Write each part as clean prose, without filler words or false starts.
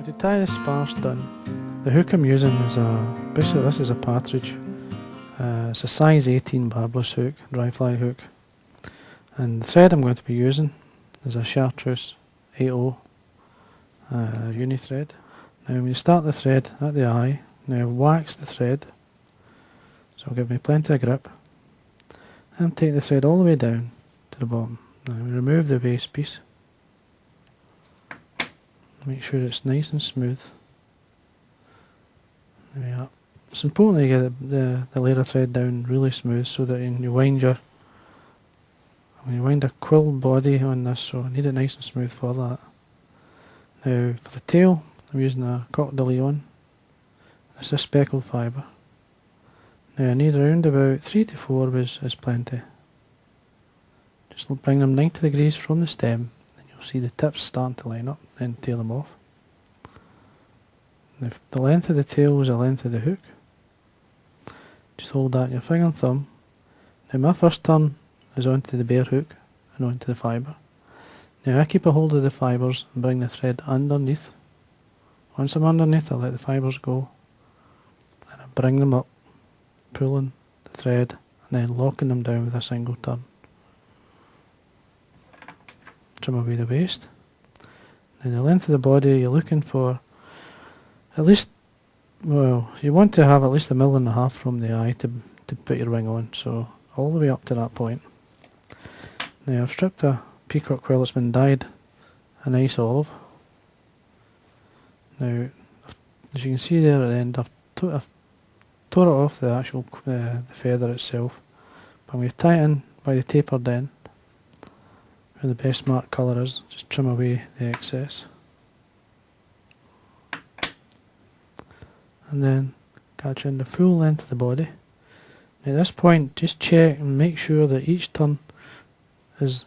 To tie the sparse done, the hook I'm using is basically this is a partridge. It's a size 18 barbless hook, dry fly hook. And the thread I'm going to be using is a chartreuse 80 uni thread. Now when you start the thread at the eye, now wax the thread, so it'll give me plenty of grip, and take the thread all the way down to the bottom. Now remove the base piece, make sure it's nice and smooth. There we are. It's important to get the layer of thread down really smooth so that when you wind a quill body on this, so I need it nice and smooth for that. Now for the tail, I'm using a Coq de Leon. It's a speckled fibre. Now I need around about 3 to 4 is plenty. Just bring them 90 degrees from the stem, and you'll see the tips starting to line up, then tail them off. Now the length of the tail is the length of the hook. Just hold that in your finger and thumb. Now my first turn is onto the bare hook and onto the fibre. Now I keep a hold of the fibres and bring the thread underneath. Once I'm underneath, I let the fibres go and I bring them up, pulling the thread and then locking them down with a single turn. Trim away the waste. Now the length of the body, you're looking for at least, well, you want to have at least 1.5 mm from the eye to put your wing on, so all the way up to that point. Now I've stripped a peacock quill that's been dyed a nice olive. Now, as you can see there at the end, I've tore it off the actual the feather itself, but I'm going to tie it in by the tapered end, where the best marked colour is. Just trim away the excess. And then catch in the full length of the body. Now at this point, just check and make sure that each turn is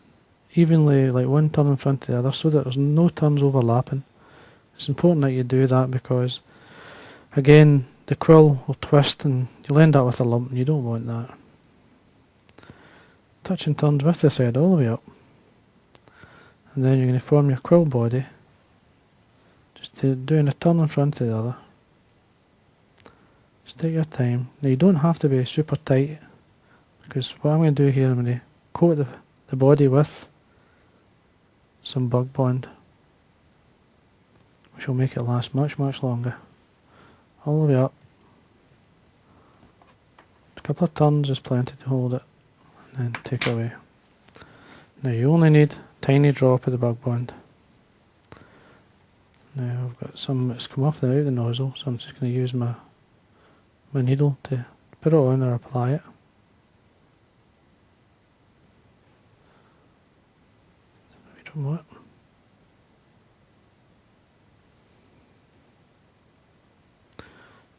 evenly, like one turn in front of the other, so that there's no turns overlapping. It's important that you do that because, again, the quill will twist and you'll end up with a lump, and you don't want that. Touch and turns with the thread all the way up, and then you're going to form your quill body, just doing a turn in front of the other. Just take your time. Now you don't have to be super tight, because what I'm going to do here, I'm going to coat the body with some bug bond, which will make it last much longer. All the way up. A couple of turns is plenty to hold it, and then take it away. Now you only need a tiny drop of the bug bond. Now I've got some that's come off out of the nozzle, so I'm just going to use my needle to put it on or apply it. What?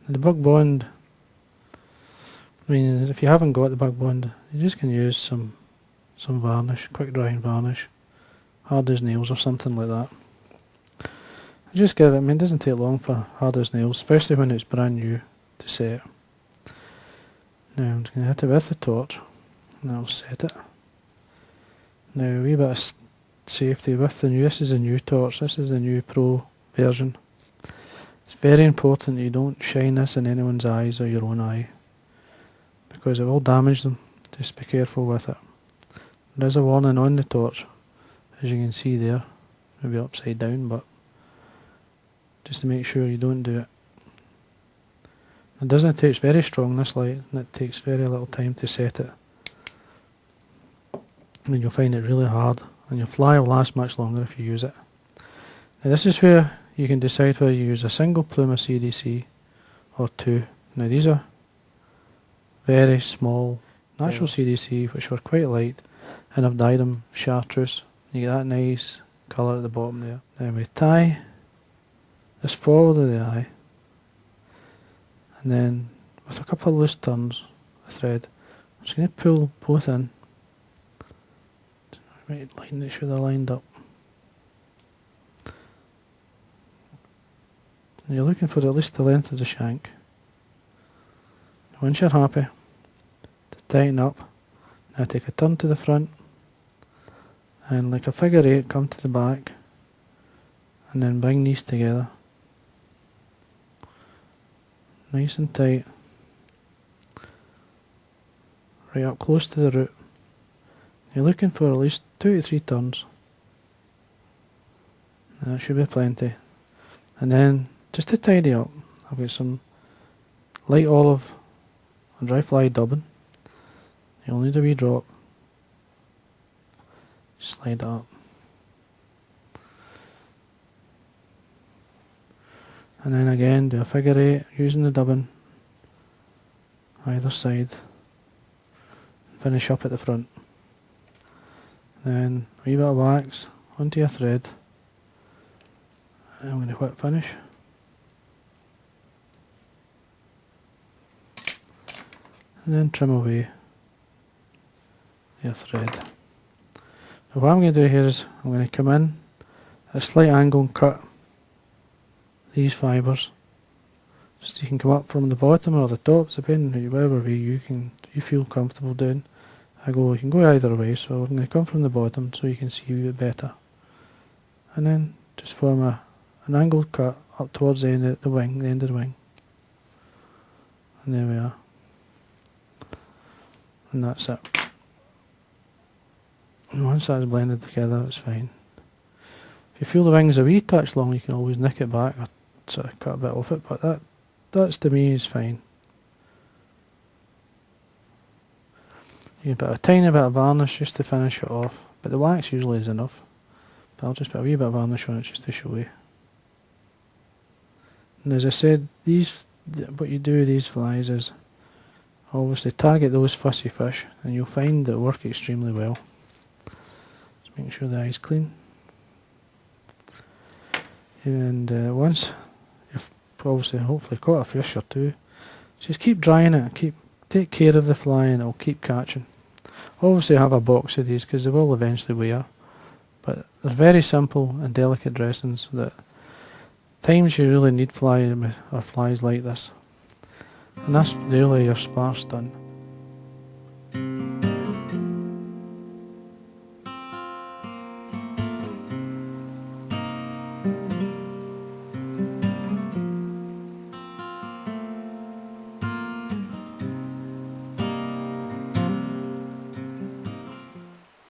The bug bond, I mean, if you haven't got the bug bond, you just can use some varnish, quick drying varnish, hard as nails or something like that. Just give it, I mean, it doesn't take long for hard as nails, especially when it's brand new to set. Now I'm just going to hit it with the torch, and that'll set it. Now a wee bit of safety with the new, this is a new torch, this is the new Pro version. It's very important that you don't shine this in anyone's eyes or your own eye, because it will damage them. Just be careful with it. There is a warning on the torch, as you can see there, maybe upside down, but just to make sure you don't do it. It doesn't take very strong, this light, and it takes very little time to set it. And you'll find it really hard, and your fly will last much longer if you use it. Now this is where you can decide whether you use a single plume of CDC or two. Now these are very small natural CDC, which were quite light, and I've dyed them chartreuse. You get that nice colour at the bottom there. Now we tie this forward of the eye, and then with a couple of loose turns of thread, I'm just going to pull both in. Right, make sure they're lined up. And you're looking for at least the length of the shank. Once you're happy, to tighten up, now take a turn to the front, and like a figure 8 come to the back, and then bring these together nice and tight, right up close to the root. You're looking for at least 2 to 3 turns. That should be plenty. And then, just to tidy up, I've got some light olive and dry fly dubbing. You'll need a wee drop. Slide it up. And then again, do a figure 8 using the dubbing either side. Finish up at the front. Then a wee bit of wax onto your thread. And I'm going to whip finish. And then trim away your thread. Now what I'm going to do here is I'm going to come in at a slight angle and cut these fibres. Just you can come up from the bottom or the top, depending whatever way you feel comfortable doing. You can go either way, so I'm going to come from the bottom so you can see a bit better. And then just form an angled cut up towards the end of the wing, the end of the wing. And there we are. And that's it. And once that's blended together, it's fine. If you feel the wing's a wee touch long, you can always nick it back or sort of cut a bit off it, but that's to me is fine. You can put a tiny bit of varnish just to finish it off, but the wax usually is enough. But I'll just put a wee bit of varnish on it just to show you. And as I said, what you do with these flies is obviously target those fussy fish, and you'll find that work extremely well. Just make sure the eye's clean. And once you've obviously hopefully caught a fish or two, just keep drying it, take care of the fly, and it'll keep catching. Obviously have a box of these because they will eventually wear, but they're very simple and delicate dressings that times you really need flies like this. And that's really your sparse done.